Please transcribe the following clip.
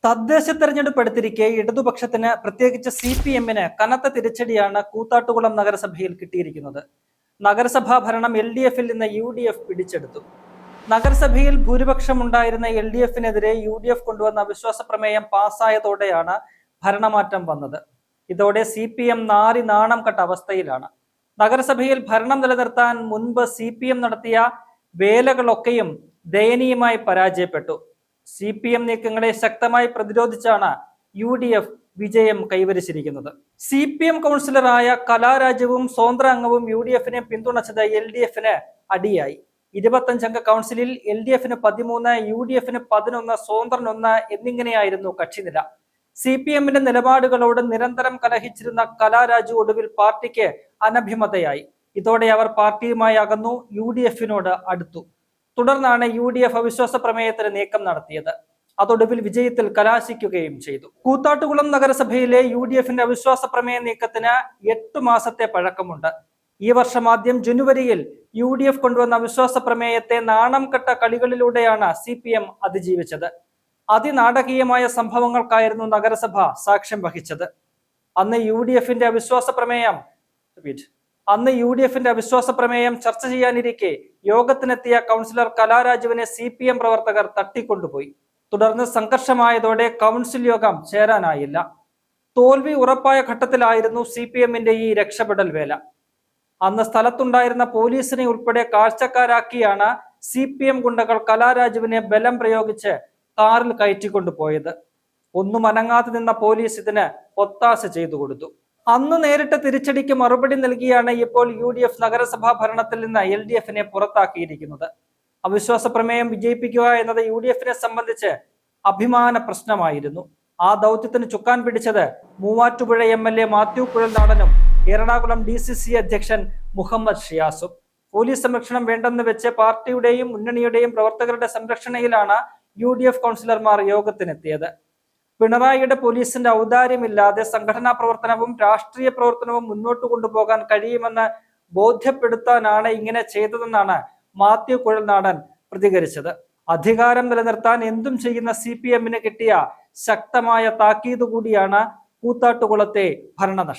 തദ്ദേശ തെരഞ്ഞെടുപ്പ് അടുത്തിരിക്കെ ഇടതുപക്ഷത്തിന് പ്രത്യേകിച്ച് CPM-ന് കനത്ത തിരിച്ചടിയാണ് കൂത്താട്ടുകുളം നഗരസഭയിൽ കിട്ടിയിരിക്കുന്നത്. നഗരസഭാ ഭരണം LDF-ൽ നിന്ന് UDF പിടിച്ചെടുത്തു. നഗരസഭയിൽ ഭൂരിപക്ഷമുണ്ടായിരുന്ന LDF-നെതിരെ UDF കൊണ്ടുവന്ന അവിശ്വാസ പ്രമേയം പാസ്സായതോടെയാണ് ഭരണമാറ്റം വന്നത്. ഇതോടെ CPM നാറി നാണം കെട്ട അവസ്ഥയിലാണ്. നഗരസഭയിൽ ഭരണം നിലനിർത്താൻ മുൻപ് CPM നടത്തിയ വേലകളൊക്കെയും ദയനീയമായി പരാജയപ്പെട്ടു. CPM നീക്കങ്ങളെ ശക്തമായി പ്രതിരോധിച്ചാണ് UDF വിജയം കൈവരിച്ചിരിക്കുന്നത്. CPM കൗൺസിലറായ കലാരാജുവും സ്വതന്ത്ര അംഗവും UDF-നെ പിന്തുണച്ചത് LDF-ന് അടിയായി. 25-അംഗ കൗൺസിലിൽ LDF-ന് 13, UDF-ന് 11, സ്വതന്ത്രന് 1 എന്നിങ്ങനെയായിരുന്നു കക്ഷിനില. CPM-ന്റെ നിലപാടുകളോട് നിരന്തരം കലഹിച്ചിരുന്ന കലാരാജു ഒടുവിൽ പാർട്ടിക്ക് അനഭിമതയായി. ഇതോടെ അവർ പാർട്ടിയുമായി അകന്നു, UDF-നോട് അടുത്തു. തുടർന്നാണ് UDF അവിശ്വാസ പ്രമേയത്തിന് നീക്കം നടത്തിയത്. അതൊടുവിൽ വിജയത്തിൽ കലാശിക്കുകയും ചെയ്തു. കൂത്താട്ടുകുളം നഗരസഭയിലെ UDF-ന്റെ അവിശ്വാസ പ്രമേയ നീക്കത്തിന് 8 മാസത്തെ പഴക്കമുണ്ട്. ഈ വർഷം ആദ്യം ജനുവരിയിൽ UDF കൊണ്ടുവന്ന അവിശ്വാസ പ്രമേയത്തെ നാണം കെട്ട കളികളിലൂടെയാണ് CPM അതിജീവിച്ചത്. അതിനാടകീയമായ സംഭവങ്ങൾക്കായിരുന്നു നഗരസഭ സാക്ഷ്യം വഹിച്ചത്. അന്ന് UDF-ന്റെ അവിശ്വാസ പ്രമേയം ചർച്ച ചെയ്യാനിരിക്കെ യോഗത്തിനെത്തിയ കൗൺസിലർ കലാരാജുവിനെ CPM പ്രവർത്തകർ തട്ടിക്കൊണ്ടുപോയി. തുടർന്ന് സംഘർഷമായതോടെ കൗൺസിൽ യോഗം ചേരാനായില്ല. തോൽവി ഉറപ്പായ ഘട്ടത്തിലായിരുന്നു CPM-ന്റെ ഈ രക്ഷപ്പെടൽ വേല. അന്ന് സ്ഥലത്തുണ്ടായിരുന്ന പോലീസിനെ ഉൾപ്പെടെ കാഴ്ചക്കാരാക്കിയാണ് CPM ഗുണ്ടകൾ കലാരാജുവിനെ ബലം പ്രയോഗിച്ച് കാറിൽ കയറ്റിക്കൊണ്ടുപോയത്. ഒന്നും അനങ്ങാതെ നിന്ന പോലീസ് ഇതിന് ഒത്താശ ചെയ്തു കൊടുത്തു. അന്ന് നേരിട്ട തിരിച്ചടിക്ക് മറുപടി നൽകിയാണ് ഇപ്പോൾ UDF നഗരസഭാ ഭരണത്തിൽ നിന്ന് LDF-നെ പുറത്താക്കിയിരിക്കുന്നത്. അവിശ്വാസ പ്രമേയം വിജയിപ്പിക്കുക എന്നത് UDF-നെ സംബന്ധിച്ച് അഭിമാന പ്രശ്നമായിരുന്നു. ആ ദൗത്യത്തിന് ചുക്കാൻ പിടിച്ചത് മൂവാറ്റുപുഴ MLA മാത്യു കുഴൽനാടനും എറണാകുളം DCC അധ്യക്ഷൻ മുഹമ്മദ് ഷിയാസും. പോലീസ് സംരക്ഷണം വേണ്ടെന്ന് വെച്ച് പാർട്ടിയുടെയും മുന്നണിയുടെയും പ്രവർത്തകരുടെ സംരക്ഷണയിലാണ് UDF കൗൺസിലർമാർ യോഗത്തിനെത്തിയത്. പിണറായിയുടെ പോലീസിന്റെ ഔദാര്യമില്ലാതെ സംഘടനാ പ്രവർത്തനവും രാഷ്ട്രീയ പ്രവർത്തനവും മുന്നോട്ട് കൊണ്ടുപോകാൻ കഴിയുമെന്ന് ബോധ്യപ്പെടുത്താനാണ് ഇങ്ങനെ ചെയ്തതെന്നാണ് മാത്യു കുഴൽനാടൻ പ്രതികരിച്ചത്. അധികാരം നിലനിർത്താൻ എന്തും ചെയ്യുന്ന CPM-ന് കിട്ടിയ ശക്തമായ താക്കീത് കൂടിയാണ് കൂത്താട്ടുകുളത്തെ ഭരണനഷ്ടം.